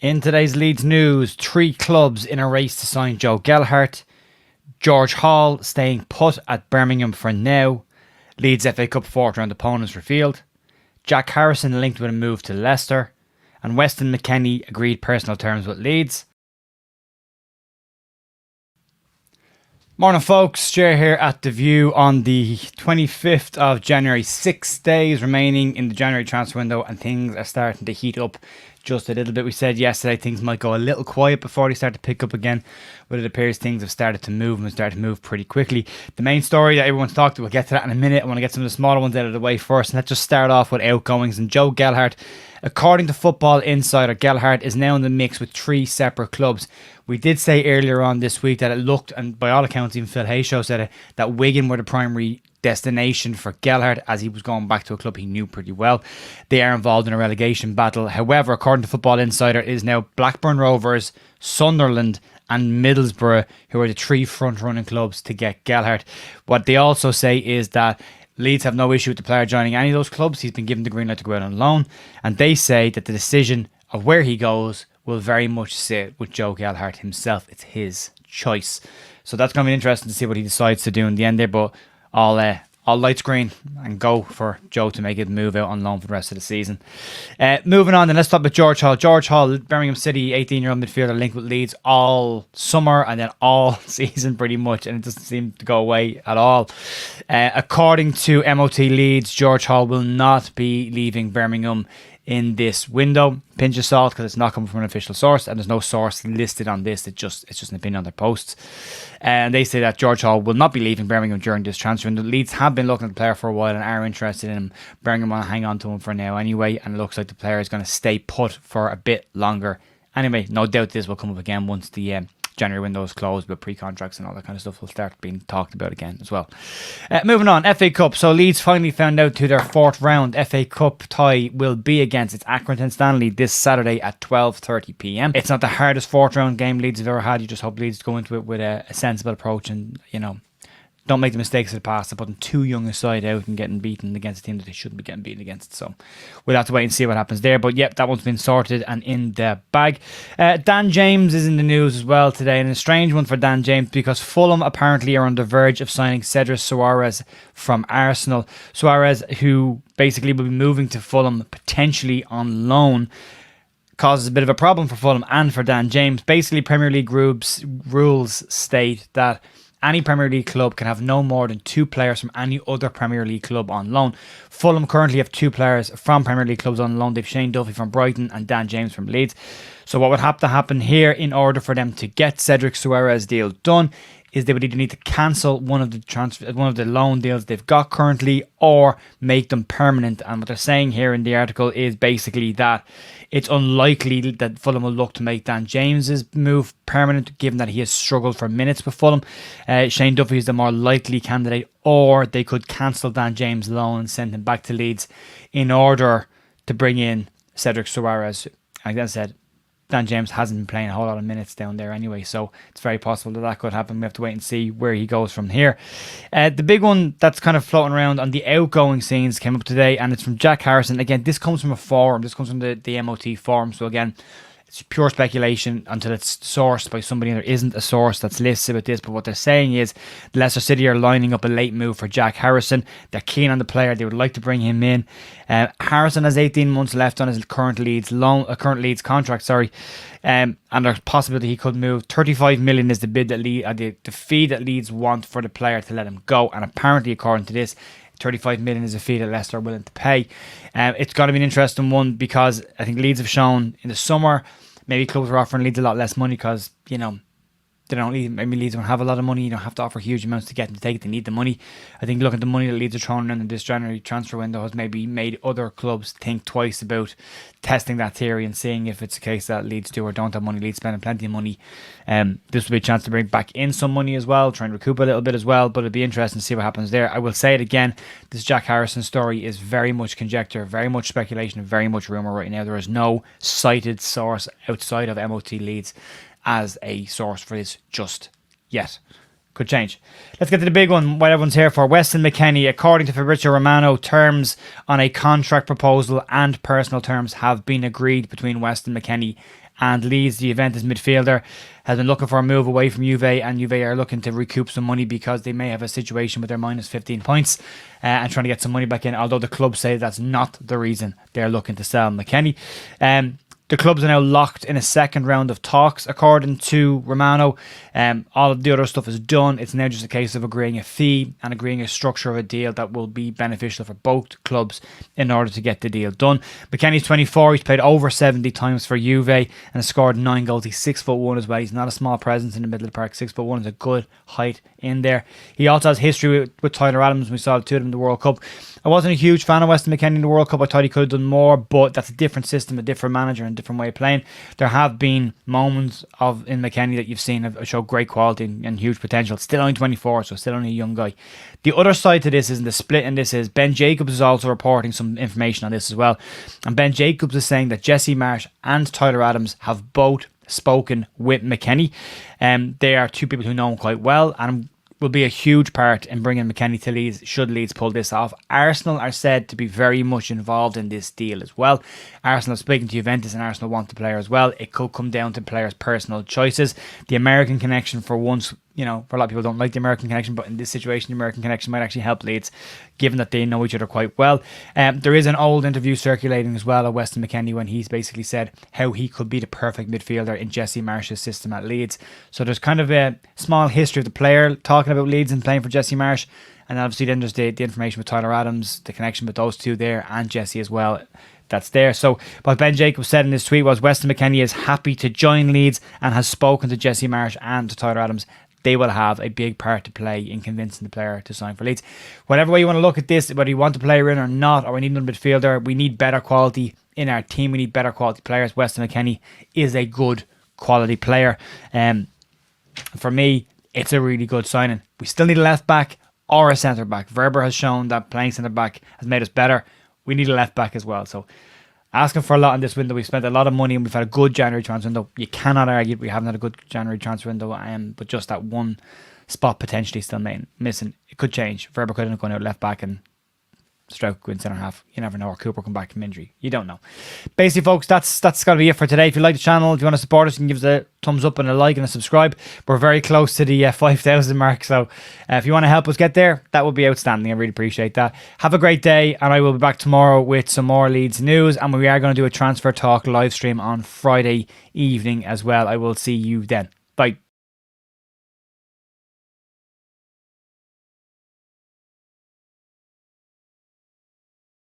In today's Leeds news, 3 clubs in a race to sign Joe Gelhardt. George Hall staying put at Birmingham for now. Leeds FA Cup 4th round opponents revealed. Jack Harrison linked with a move to Leicester. And Weston McKennie agreed personal terms with Leeds. Morning folks, Cher here at The View on the 25th of January. 6 days remaining in the January transfer window and things are starting to heat up just a little bit. We said yesterday things might go a little quiet before they start to pick up again, but it appears things have started to move and started to move pretty quickly. The main story that everyone's talked about, we'll get to that in a minute. I want to get some of the smaller ones out of the way first, and let's just start off with outgoings. And Joe Gelhardt, according to Football Insider, Gelhardt is now in the mix with 3 separate clubs. We did say earlier on this week that it looked, and by all accounts even Phil Hayshow said it, that Wigan were the primary destination for Gelhardt as he was going back to a club he knew pretty well. They are involved in a relegation battle. However, according to Football Insider, it is now Blackburn Rovers, Sunderland and Middlesbrough who are the 3 front-running clubs to get Gelhardt. What they also say is that Leeds have no issue with the player joining any of those clubs. He's been given the green light to go out on loan, and they say that the decision of where he goes will very much sit with Joe Gelhardt himself. It's his choice. So that's going to be interesting to see what he decides to do in the end there, but all lights green and go for Joe to make it move out on loan for the rest of the season. Moving on, then let's talk about George Hall. George Hall, Birmingham City, 18-year-old midfielder linked with Leeds all summer and then all season pretty much, and it doesn't seem to go away at all. According to MOT Leeds, George Hall will not be leaving Birmingham in this window. Pinch of salt, because it's not coming from an official source and there's no source listed on this. It's just an opinion on their posts. And they say that George Hall will not be leaving Birmingham during this transfer window. Leeds have been looking at the player for a while and are interested in him. Birmingham want to hang on to him for now anyway, and it looks like the player is going to stay put for a bit longer. Anyway, no doubt this will come up again once the January window is closed, but pre-contracts and all that kind of stuff will start being talked about again as well. Moving on, FA Cup. So Leeds finally found out who their 4th round FA Cup tie will be against. It's Accrington Stanley this Saturday at 12:30 p.m. It's not the hardest 4th round game Leeds have ever had. You just hope Leeds go into it with a sensible approach and, don't make the mistakes of the past of putting too young a side out and getting beaten against a team that they shouldn't be getting beaten against. So we'll have to wait and see what happens there. But yep, that one's been sorted and in the bag. Dan James is in the news as well today, and a strange one for Dan James because Fulham apparently are on the verge of signing Cedric Soares from Arsenal. Soares, who basically will be moving to Fulham potentially on loan, causes a bit of a problem for Fulham and for Dan James. Basically, Premier League groups rules state that any Premier League club can have no more than 2 players from any other Premier League club on loan. Fulham currently have 2 players from Premier League clubs on loan. They've Shane Duffy from Brighton and Dan James from Leeds. So what would have to happen here in order for them to get Cedric Soares' deal done is they would either need to cancel one of the loan deals they've got currently or make them permanent. And what they're saying here in the article is basically that it's unlikely that Fulham will look to make Dan James's move permanent, given that he has struggled for minutes with Fulham. Shane Duffy is the more likely candidate, or they could cancel Dan James' loan and send him back to Leeds in order to bring in Cedric Soares. Like I said, Dan James hasn't been playing a whole lot of minutes down there anyway, so it's very possible that could happen. We have to wait and see where he goes from here. The big one that's kind of floating around on the outgoing scenes came up today, and it's from Jack Harrison. Again, this comes from a forum. This comes from the MOT forum, so again, it's pure speculation until it's sourced by somebody, and there isn't a source that's listed with this. But what they're saying is Leicester City are lining up a late move for Jack Harrison. They're keen on the player. They would like to bring him in. Harrison has 18 months left on his current Leeds contract. And there's possibility he could move. 35 million is the bid that the fee that Leeds want for the player to let him go. And apparently, according to this, 35 million is a fee that Leicester are willing to pay. It's got to be an interesting one because I think Leeds have shown in the summer maybe clubs were offering Leeds a lot less money because, they don't need, maybe Leeds don't have a lot of money. You don't have to offer huge amounts to get them to take it. They need the money. I think look at the money that Leeds are throwing in this January transfer window has maybe made other clubs think twice about testing that theory and seeing if it's a case that Leeds do or don't have money. Leeds spending plenty of money. This will be a chance to bring back in some money as well, try and recoup a little bit as well, but it'll be interesting to see what happens there. I will say it again, this Jack Harrison story is very much conjecture, very much speculation, very much rumour right now. There is no cited source outside of MOT Leeds as a source for this just yet. Could change. Let's get to the big one, what everyone's here for. Weston McKennie, according to Fabrizio Romano, terms on a contract proposal and personal terms have been agreed between Weston McKennie And Leeds, the Juventus midfielder, has been looking for a move away from Juve, and Juve are looking to recoup some money because they may have a situation with their minus 15 points and trying to get some money back in, although the club say that's not the reason they're looking to sell McKennie. The clubs are now locked in a second round of talks, according to Romano. All of the other stuff is done. It's now just a case of agreeing a fee and agreeing a structure of a deal that will be beneficial for both clubs in order to get the deal done. McKennie's 24. He's played over 70 times for Juve and has scored 9 goals. He's 6'1" as well. He's not a small presence in the middle of the park. 6'1" is a good height in there. He also has history with Tyler Adams. We saw the two of them in the World Cup. I wasn't a huge fan of Weston McKennie in the World Cup. I thought he could have done more, but that's a different system, a different manager, and a different way of playing. There have been moments in McKennie that you've seen have showed great quality and huge potential. Still only 24, so still only a young guy. The other side to this is, in the split in this is, Ben Jacobs is also reporting some information on this as well. And Ben Jacobs is saying that Jesse Marsch and Tyler Adams have both spoken with McKennie. They are two people who know him quite well and will be a huge part in bringing McKennie to Leeds should Leeds pull this off. Arsenal are said to be very much involved in this deal as well. Arsenal are speaking to Juventus and Arsenal want the player as well. It could come down to players' personal choices. The American connection, for once, for a lot of people don't like the American connection, but in this situation the American connection might actually help Leeds, given that they know each other quite well. There is an old interview circulating as well of Weston McKennie when he's basically said how he could be the perfect midfielder in Jesse Marsch's system at Leeds. So there's kind of a small history of the player talking about Leeds and playing for Jesse Marsch, and obviously then there's the information with Tyler Adams, the connection with those two there, and Jesse as well. That's there. So what Ben Jacobs said in his tweet was Weston McKennie is happy to join Leeds and has spoken to Jesse Marsch and to Tyler Adams. They will have a big part to play in convincing the player to sign for Leeds. Whatever way you want to look at this, whether you want the player in or not, or we need another midfielder, we need better quality in our team. We need better quality players. Weston McKennie is a good quality player. For me, it's a really good signing. We still need a left back or a centre back. Verber has shown that playing centre back has made us better. We need a left back as well. So asking for a lot in this window. We've spent a lot of money and we've had a good January transfer window. You cannot argue we haven't had a good January transfer window, but just that one spot potentially still missing. It could change. Verber could end up going out left back and Stroke go in centre half. You never know. Or Cooper come back from injury. You don't know. Basically, folks, that's got to be it for today. If you like the channel, if you want to support us, you can give us a thumbs up and a like and a subscribe. We're very close to the 5,000 mark. So if you want to help us get there, that would be outstanding. I really appreciate that. Have a great day, and I will be back tomorrow with some more Leeds news. And we are going to do a transfer talk live stream on Friday evening as well. I will see you then. Bye.